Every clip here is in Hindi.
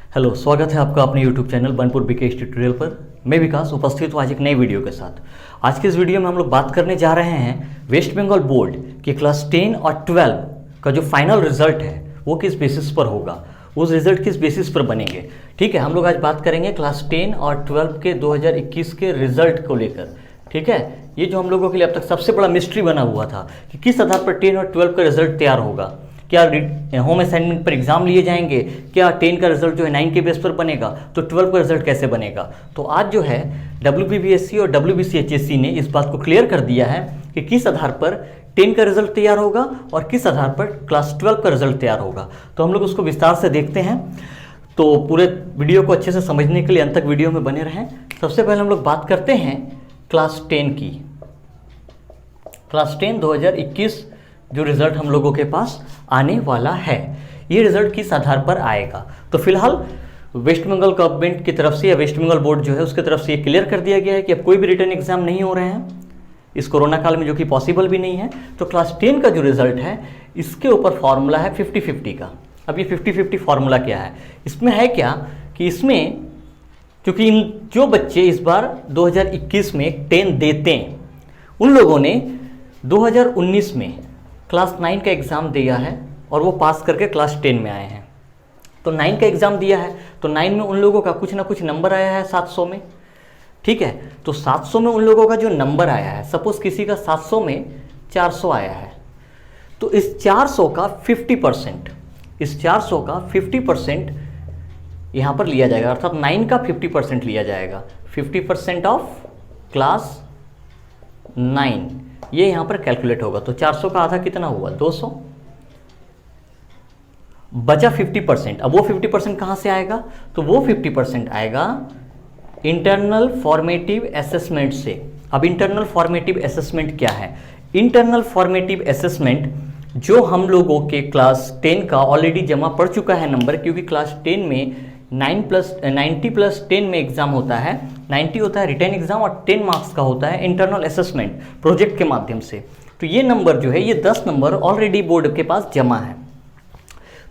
हेलो, स्वागत है आपका अपने YouTube channel Banpur BK tutorial पर। मैं विकास उपस्थित हूँ आज एक नई वीडियो के साथ। आज के इस वीडियो में हम लोग बात करने जा रहे हैं वेस्ट बंगाल बोर्ड के क्लास 10 और 12 का जो फाइनल रिजल्ट है वो किस बेसिस पर होगा, उस रिजल्ट किस बेसिस पर बनेंगे। ठीक है, हम लोग आज बात करेंगे क्लास 10 और 12 के 2021 के रिजल्ट को लेकर। ठीक है, ये जो हम लोगों के लिए अब तक सबसे बड़ा मिस्ट्री बना हुआ था कि किस आधार पर 10 और 12 का रिजल्ट तैयार होगा। क्या होम असाइनमेंट पर एग्जाम लिए जाएंगे, क्या 10 का रिजल्ट जो है 9 के बेस पर बनेगा, तो 12 का रिजल्ट कैसे बनेगा। तो आज जो है WBPSC और WBCHSC ने इस बात को क्लियर कर दिया है कि किस आधार पर 10 का रिजल्ट तैयार होगा और किस आधार पर क्लास 12 का रिजल्ट तैयार होगा। तो हम लोग उसको विस्तार से देखते हैं। तो पूरे वीडियो को अच्छे से समझने के लिए अंत तक वीडियो में बने रहें। सबसे पहले हम लोग बात करते हैं क्लास 10 की। क्लास 10 2021 जो रिजल्ट हम लोगों के पास आने वाला है, ये रिजल्ट किस आधार पर आएगा। तो फिलहाल वेस्ट बंगाल गवर्नमेंट की तरफ से या वेस्ट बंगाल बोर्ड जो है उसकी तरफ से ये क्लियर कर दिया गया है कि अब कोई भी रिटर्न एग्जाम नहीं हो रहे हैं इस कोरोना काल में, जो कि पॉसिबल भी नहीं है। तो क्लास 10 का जो रिजल्ट है इसके ऊपर फॉर्मूला है 50-50 का। अब ये 50-50 फार्मूला क्या है, इसमें है क्या कि इसमें क्योंकि इन जो बच्चे इस बार 2021 में 10 देते हैं उन लोगों ने 2019 में क्लास 9 का एग्ज़ाम दिया है और वो पास करके क्लास 10 में आए हैं। तो 9 का एग्ज़ाम दिया है तो 9 में उन लोगों का कुछ ना कुछ नंबर आया है 700 में। ठीक है, तो 700 में उन लोगों का जो नंबर आया है, सपोज किसी का 700 में 400 आया है, तो इस 400 का 50%, इस 400 का 50% यहाँ पर लिया जाएगा, अर्थात 9 का 50% लिया जाएगा। 50% ऑफ क्लास 9 ये यहाँ पर कैलकुलेट होगा। तो 400 का आधा कितना हुआ, 200, बचा 50%। अब वो 50% कहाँ से आएगा, तो वो 50% आएगा इंटरनल फॉर्मेटिव असेसमेंट से। अब इंटरनल फॉर्मेटिव असेसमेंट क्या है, इंटरनल फॉर्मेटिव असेसमेंट जो हम लोगों के क्लास 10 का ऑलरेडी जमा पड़ चुका है नंबर, क्योंकि क्लास 10 में 90+10 में एग्जाम होता है। 90 होता है रिटर्न एग्जाम और 10 मार्क्स का होता है इंटरनल असेसमेंट प्रोजेक्ट के माध्यम से। तो ये नंबर जो है, ये 10 नंबर ऑलरेडी बोर्ड के पास जमा है।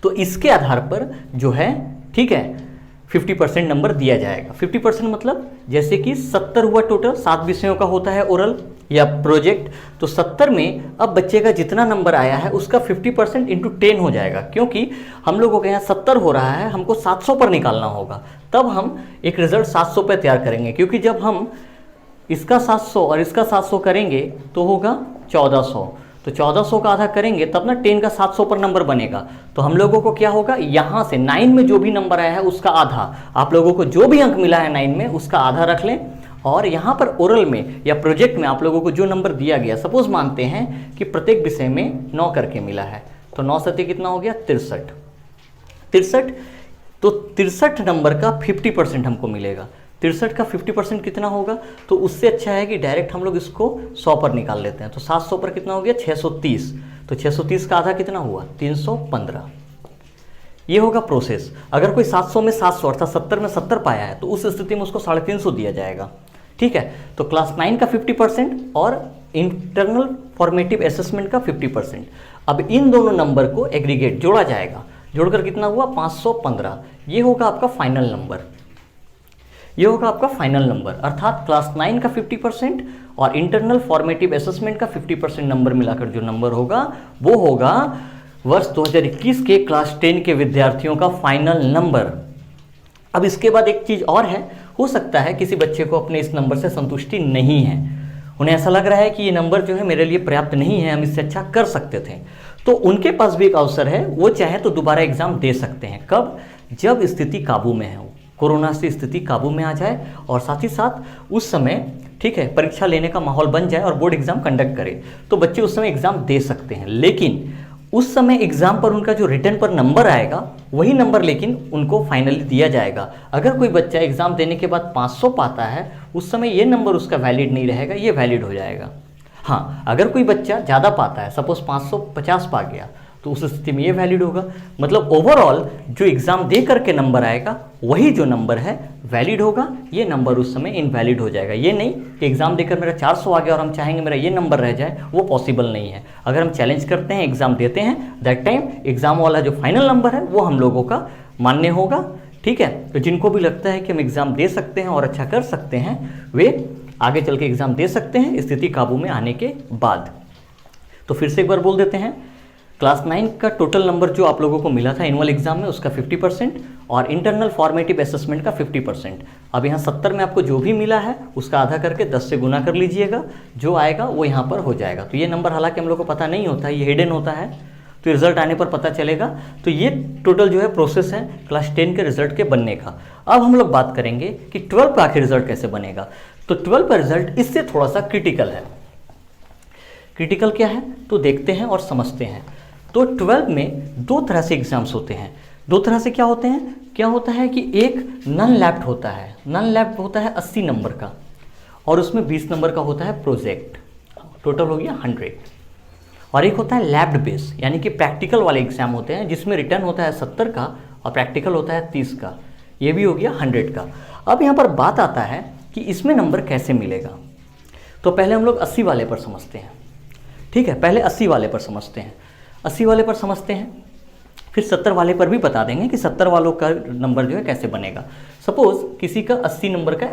तो इसके आधार पर जो है, ठीक है, 50% नंबर दिया जाएगा। 50% मतलब जैसे कि 70 हुआ टोटल, 7 विषयों का होता है ओरल या प्रोजेक्ट, तो 70 में अब बच्चे का जितना नंबर आया है उसका 50% इंटू 10 हो जाएगा। क्योंकि हम लोगों के यहाँ 70 हो रहा है, हमको 700 पर निकालना होगा, तब हम एक रिजल्ट 700 पर तैयार करेंगे। क्योंकि जब हम इसका 700 और इसका 700 करेंगे तो होगा 1400, तो 1400 का आधा करेंगे तब ना 10 का 700 पर नंबर बनेगा। तो हम लोगों को क्या होगा, यहाँ से 9 में जो भी नंबर आया है उसका आधा, आप लोगों को जो भी अंक मिला है 9 में उसका आधा रख लें, और यहाँ पर ओरल में या प्रोजेक्ट में आप लोगों को जो नंबर दिया गया, सपोज मानते हैं कि प्रत्येक विषय में 9 करके मिला है, तो 9 सत्य कितना हो गया, 63। तो 63 नंबर का 50% हमको मिलेगा। 63 का 50% कितना होगा, तो उससे अच्छा है कि डायरेक्ट हम लोग इसको 100 पर निकाल लेते हैं। तो 700 पर कितना हो गया, 630। तो 630 का आधा कितना हुआ, 315। ये होगा प्रोसेस। अगर कोई 700 में 700 अर्थात 70 में 70 पाया है तो उस स्थिति में उसको 350 दिया जाएगा। ठीक है, तो क्लास 9 का 50% और इंटरनल फॉर्मेटिव असेसमेंट का 50%। अब इन दोनों नंबर को एग्रीगेट जोड़ा जाएगा, जोड़कर कितना हुआ, 515। ये होगा आपका फाइनल नंबर, ये होगा आपका फाइनल नंबर। अर्थात क्लास 9 का 50% और इंटरनल फॉर्मेटिव असेसमेंट का 50% नंबर मिलाकर जो नंबर होगा वो होगा वर्ष 2021 के क्लास 10 के विद्यार्थियों का फाइनल नंबर। अब इसके बाद एक चीज़ और है, हो सकता है किसी बच्चे को अपने इस नंबर से संतुष्टि नहीं है, उन्हें ऐसा लग रहा है कि ये नंबर जो है मेरे लिए पर्याप्त नहीं है, हम इससे अच्छा कर सकते थे। तो उनके पास भी एक अवसर है, वो चाहे तो दोबारा एग्जाम दे सकते हैं। कब, जब स्थिति काबू में है, कोरोना से स्थिति काबू में आ जाए और साथ ही साथ उस समय, ठीक है, परीक्षा लेने का माहौल बन जाए और बोर्ड एग्जाम कंडक्ट करे, तो बच्चे उस समय एग्जाम दे सकते हैं। लेकिन उस समय एग्जाम पर उनका जो रिटर्न पर नंबर आएगा वही नंबर लेकिन उनको फाइनली दिया जाएगा। अगर कोई बच्चा एग्जाम देने के बाद 500 पाता है, उस समय ये नंबर उसका वैलिड नहीं रहेगा, ये वैलिड हो जाएगा। हाँ, अगर कोई बच्चा ज़्यादा पाता है, सपोज 550 पा गया, तो उस स्थिति में ये वैलिड होगा। मतलब ओवरऑल जो एग्जाम दे करके नंबर आएगा वही जो नंबर है वैलिड होगा, ये नंबर उस समय इनवैलिड हो जाएगा। ये नहीं कि एग्जाम देकर मेरा 400 आ गया और हम चाहेंगे मेरा ये नंबर रह जाए, वो पॉसिबल नहीं है। अगर हम चैलेंज करते हैं, एग्जाम देते हैं, दैट टाइम एग्जाम वाला जो फाइनल नंबर है वो हम लोगों का मान्य होगा। ठीक है। तो जिनको भी लगता है कि हम एग्ज़ाम दे सकते हैं और अच्छा कर सकते हैं, वे आगे चल के एग्ज़ाम दे सकते हैं स्थिति काबू में आने के बाद। तो फिर से एक बार बोल देते हैं, क्लास 9 का टोटल नंबर जो आप लोगों को मिला था एनुअल एग्जाम में उसका 50% और इंटरनल फॉर्मेटिव असेसमेंट का 50%। अब यहाँ 70 में आपको जो भी मिला है उसका आधा करके 10 से गुना कर लीजिएगा, जो आएगा वो यहाँ पर हो जाएगा। तो ये नंबर हालांकि हम लोग को पता नहीं होता है, ये हिडन होता है, तो रिजल्ट आने पर पता चलेगा। तो ये टोटल जो है प्रोसेस है क्लास 10 के रिजल्ट के बनने का। अब हम लोग बात करेंगे कि 12 का आखिर रिजल्ट कैसे बनेगा। तो 12 का रिजल्ट इससे थोड़ा सा क्रिटिकल है। क्रिटिकल क्या है तो देखते हैं और समझते हैं। तो 12 में दो तरह से एग्जाम्स होते हैं। दो तरह से क्या होते हैं, क्या होता है कि एक नॉन लैब्ड होता है, नॉन लैब्ड होता है 80 नंबर का और उसमें 20 नंबर का होता है प्रोजेक्ट, टोटल हो गया 100। और एक होता है लैब्ड बेस, यानी कि प्रैक्टिकल वाले एग्जाम होते हैं जिसमें रिटर्न होता है 70 का और प्रैक्टिकल होता है 30 का, ये भी हो गया 100 का। अब यहाँ पर बात आता है कि इसमें नंबर कैसे मिलेगा। तो पहले हम लोग 80 वाले पर समझते हैं, ठीक है, पहले 80 वाले पर समझते हैं, 80 वाले पर समझते हैं, फिर 70 वाले पर भी बता देंगे कि 70 वालों का नंबर जो है कैसे बनेगा। सपोज किसी का 80 नंबर का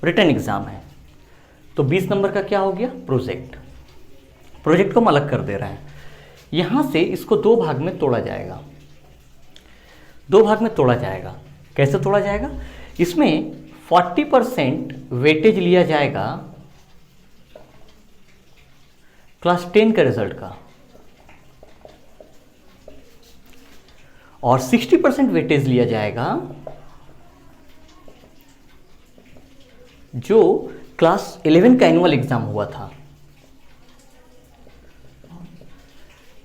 रिटर्न एग्जाम है, तो 20 नंबर का क्या हो गया प्रोजेक्ट, प्रोजेक्ट को हम अलग कर दे रहे हैं। यहाँ से इसको दो भाग में तोड़ा जाएगा, दो भाग में तोड़ा जाएगा। कैसे तोड़ा जाएगा, इसमें 40% वेटेज लिया जाएगा क्लास 10 के रिजल्ट का और 60% वेटेज लिया जाएगा जो क्लास 11 का एनुअल एग्जाम हुआ था।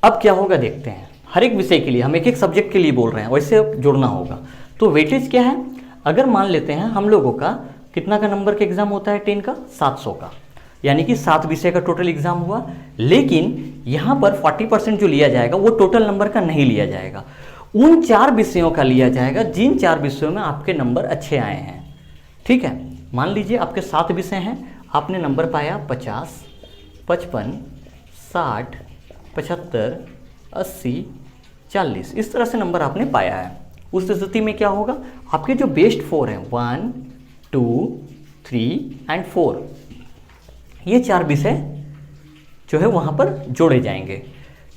अब क्या होगा देखते हैं, हर एक विषय के लिए हम एक एक सब्जेक्ट के लिए बोल रहे हैं, वैसे अब जोड़ना होगा। तो वेटेज क्या है, अगर मान लेते हैं हम लोगों का कितना का नंबर का एग्जाम होता है 10 का 700 का, यानी कि 7 विषय का टोटल एग्जाम हुआ, लेकिन यहां पर 40% जो लिया जाएगा वो टोटल नंबर का नहीं लिया जाएगा, उन 4 विषयों का लिया जाएगा जिन 4 विषयों में आपके नंबर अच्छे आए हैं। ठीक है, मान लीजिए आपके 7 विषय हैं, आपने नंबर पाया 50, 55, 60, 75, 80, 40, इस तरह से नंबर आपने पाया है। उस स्थिति में क्या होगा, आपके जो बेस्ट 4 हैं 1, 2, 3 एंड 4, ये 4 विषय जो है वहाँ पर जोड़े जाएंगे।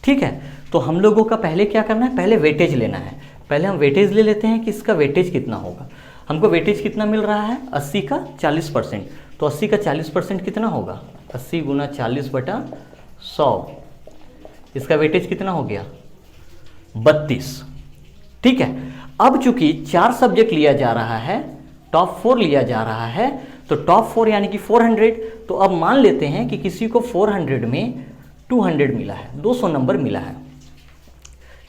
ठीक है, तो हम लोगों का पहले क्या करना है, पहले वेटेज लेना है। पहले हम वेटेज ले लेते हैं कि इसका वेटेज कितना होगा। हमको वेटेज कितना मिल रहा है 80 का 40%, तो 80 का 40% कितना होगा 80 गुना 40/100, इसका वेटेज कितना हो गया 32। ठीक है, अब चूंकि 4 सब्जेक्ट लिया जा रहा है, टॉप 4 लिया जा रहा है, तो टॉप 4 यानी कि 400। तो अब मान लेते हैं कि किसी को 400 में 200 मिला है, 200 नंबर मिला है,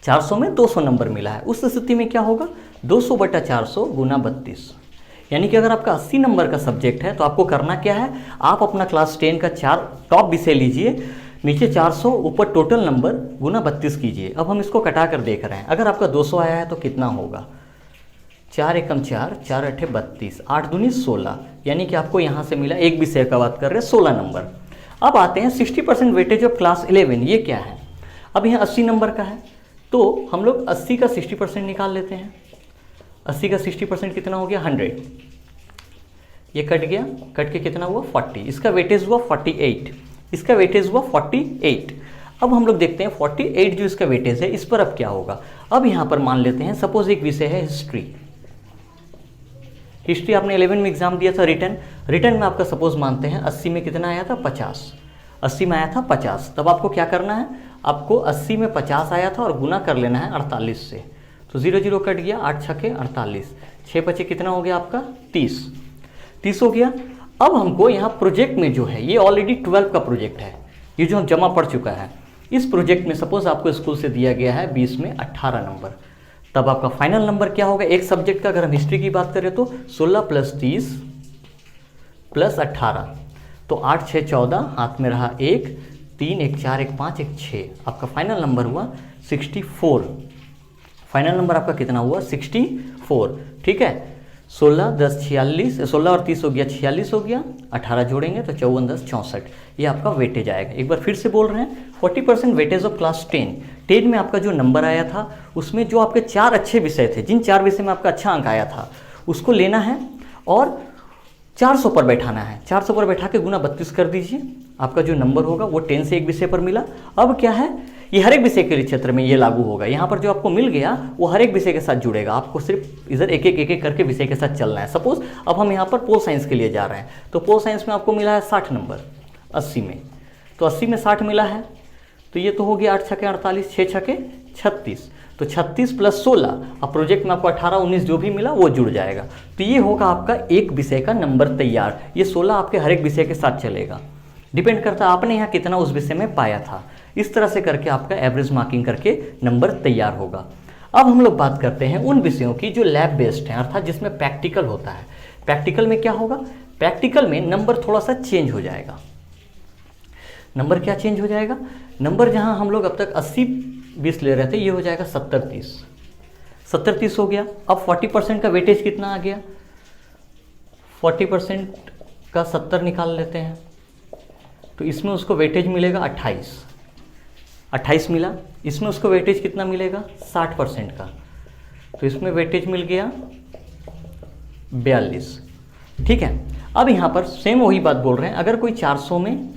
400 में 200 नंबर मिला है। उस स्थिति में क्या होगा 200/400 गुना 32, यानी कि अगर आपका 80 नंबर का सब्जेक्ट है तो आपको करना क्या है, आप अपना क्लास 10 का 4 टॉप विषय लीजिए, नीचे 400 ऊपर टोटल नंबर गुना 32 कीजिए। अब हम इसको कटा कर देख रहे हैं, अगर आपका 200 आया है तो कितना होगा 4 एकम 4, 4 अठे 32, 8 दूनी 16, यानी कि आपको यहाँ से मिला, एक विषय का बात कर रहे हैं 16 नंबर। अब आते हैं 60% वेटेज ऑफ क्लास 11, ये क्या है। अब यहाँ 80 नंबर का है तो हम लोग 80 का 60% निकाल लेते हैं। 80 का 60% कितना हो गया 100, ये कट गया, कट के कितना हुआ 40, इसका वेटेज हुआ 48, इसका वेटेज हुआ 48। अब हम लोग देखते हैं 48 जो इसका वेटेज है, इस पर अब क्या होगा। अब यहाँ पर मान लेते हैं सपोज एक विषय है हिस्ट्री, हिस्ट्री आपने 11 में एग्जाम दिया था रिटर्न में आपका सपोज मानते हैं 80 में कितना आया था 50, 80 में आया था 50, तब आपको क्या करना है, आपको 80 में 50 आया था और गुना कर लेना है 48 से, तो 0 0 कट गया, 8 छके 48, 6 बचे कितना हो गया आपका 30 हो गया। अब हमको यहाँ प्रोजेक्ट में जो है, ये ऑलरेडी 12 का प्रोजेक्ट है, ये जो हम जमा पड़ चुका है, इस प्रोजेक्ट में सपोज आपको स्कूल से दिया गया है 20 में 18 नंबर, तब आपका फाइनल नंबर क्या होगा एक सब्जेक्ट का, अगर हम हिस्ट्री की बात करें तो 16 + 30 + 18, तो 8 6 14, हाथ में रहा 1, 3 1 4 1 5 1 6, आपका फाइनल नंबर हुआ 64। फाइनल नंबर आपका कितना हुआ 64। ठीक है, 16 10 46, 16 और 30 हो गया 46 हो गया, 18 जोड़ेंगे तो 54 10 64, ये आपका वेटेज आएगा। एक बार फिर से बोल रहे हैं 40% वेटेज ऑफ क्लास 10 में आपका जो नंबर आया था उसमें जो आपके 4 अच्छे विषय थे, जिन 4 विषय में आपका अच्छा अंक आया था उसको लेना है और 400 पर बैठाना है। 400 पर बैठा के गुना 32 कर दीजिए, आपका जो नंबर होगा वो 10 से एक विषय पर मिला। अब क्या है, ये हर एक विषय के क्षेत्र में ये लागू होगा। यहाँ पर जो आपको मिल गया वो हर एक विषय के साथ जुड़ेगा, आपको सिर्फ इधर एक एक करके विषय के साथ चलना है। सपोज अब हम यहाँ पर पोल साइंस के लिए जा रहे हैं, तो पोल साइंस में आपको मिला है 60 नंबर 80 में, तो 80 में 60 मिला है, तो ये तो हो गया 8 छके 48, 6 छके 36, तो 36 प्लस 16, अब प्रोजेक्ट में आपको 18 19 जो भी मिला वो जुड़ जाएगा। तो ये होगा आपका एक विषय का नंबर तैयार। ये 16 आपके हर एक विषय के साथ चलेगा, डिपेंड करता है आपने यहाँ कितना उस विषय में पाया था। इस तरह से करके आपका एवरेज मार्किंग करके नंबर तैयार होगा। अब हम लोग बात करते हैं उन विषयों की जो लैब बेस्ड हैं, अर्थात जिसमें प्रैक्टिकल होता है। प्रैक्टिकल में क्या होगा, प्रैक्टिकल में नंबर थोड़ा सा चेंज हो जाएगा। नंबर क्या चेंज हो जाएगा, नंबर जहां हम लोग अब तक 80-20 ले रहे थे, ये हो जाएगा 70-30, 70-30 हो गया। अब 40% का वेटेज कितना आ गया, 40% का 70 निकाल लेते हैं, तो इसमें उसको वेटेज मिलेगा 28 मिला। इसमें उसको वेटेज कितना मिलेगा 60% का, तो इसमें वेटेज मिल गया 42। ठीक है, अब यहाँ पर सेम वही बात बोल रहे हैं, अगर कोई 400 में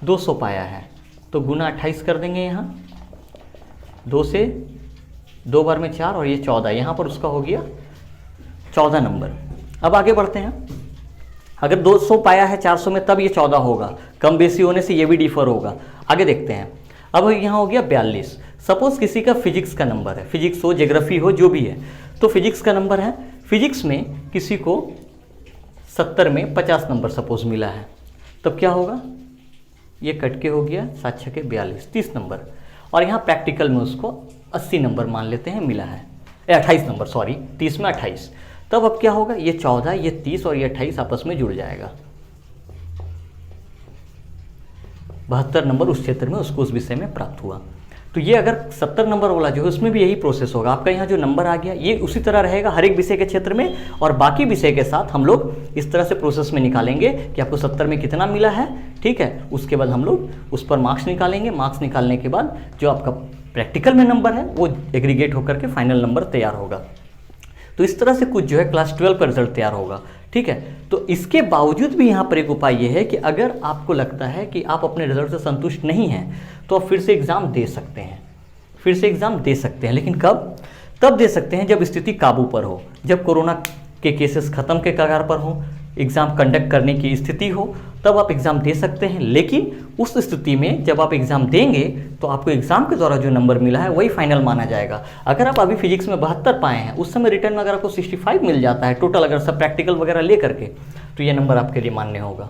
200 पाया है तो गुना 28 कर देंगे। यहाँ 2 से 2 बार में 4 और ये 14, यहाँ पर उसका हो गया 14 नंबर। अब आगे बढ़ते हैं, अगर 200 पाया है 400 में तब ये 14 होगा, कम बेसी होने से ये भी डिफर होगा। आगे देखते हैं, अब यहाँ हो गया 42। सपोज किसी का फिजिक्स का नंबर है, फिजिक्स हो ज्योग्राफी हो जो भी है, तो फिजिक्स का नंबर है, फिजिक्स में किसी को 70 में 50 नंबर सपोज मिला है, तब क्या होगा, ये कट के हो गया 7 छके 42, 30 नंबर। और यहाँ प्रैक्टिकल में उसको 80 नंबर मान लेते हैं मिला है, 28 नंबर, सॉरी 30 में 28, तब अब क्या होगा, ये 14, ये 30 और ये 28 आपस में जुड़ जाएगा, 72 नंबर उस क्षेत्र में उसको उस विषय में प्राप्त हुआ। तो ये अगर 70 नंबर वाला जो है उसमें भी यही प्रोसेस होगा, आपका यहाँ जो नंबर आ गया ये उसी तरह रहेगा हर एक विषय के क्षेत्र में, और बाकी विषय के साथ हम लोग इस तरह से प्रोसेस में निकालेंगे कि आपको 70 में कितना मिला है। ठीक है, उसके बाद हम लोग उस पर मार्क्स निकालेंगे, मार्क्स निकालने के बाद जो आपका प्रैक्टिकल में नंबर है वो एग्रीगेट होकर के फाइनल नंबर तैयार होगा। तो इस तरह से कुछ जो है क्लास 12 का रिजल्ट तैयार होगा। ठीक है, तो इसके बावजूद भी यहाँ पर एक उपाय ये है कि अगर आपको लगता है कि आप अपने रिजल्ट से संतुष्ट नहीं हैं तो आप फिर से एग्ज़ाम दे सकते हैं, फिर से एग्ज़ाम दे सकते हैं। लेकिन कब, तब दे सकते हैं जब स्थिति काबू पर हो, जब कोरोना के केसेस ख़त्म के कगार पर हो, एग्ज़ाम कंडक्ट करने की स्थिति हो, तब आप एग्ज़ाम दे सकते हैं। लेकिन उस स्थिति में जब आप एग्ज़ाम देंगे तो आपको एग्ज़ाम के द्वारा जो नंबर मिला है वही फाइनल माना जाएगा। अगर आप अभी फिजिक्स में 72 पाए हैं, उस समय रिटर्न में अगर आपको 65 मिल जाता है टोटल, अगर सब प्रैक्टिकल वगैरह ले करके, तो ये नंबर आपके लिए मान्य होगा।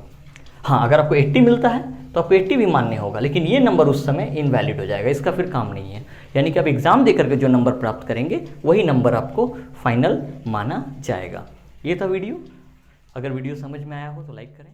हाँ, अगर आपको 80 मिलता है तो आपको 80 भी मान्य होगा, लेकिन ये नंबर उस समय इनवैलिड हो जाएगा, इसका फिर काम नहीं है। यानी कि आप एग्ज़ाम दे करके जो नंबर प्राप्त करेंगे वही नंबर आपको फाइनल माना जाएगा। ये था वीडियो। अगर वीडियो समझ में आया हो तो लाइक करें।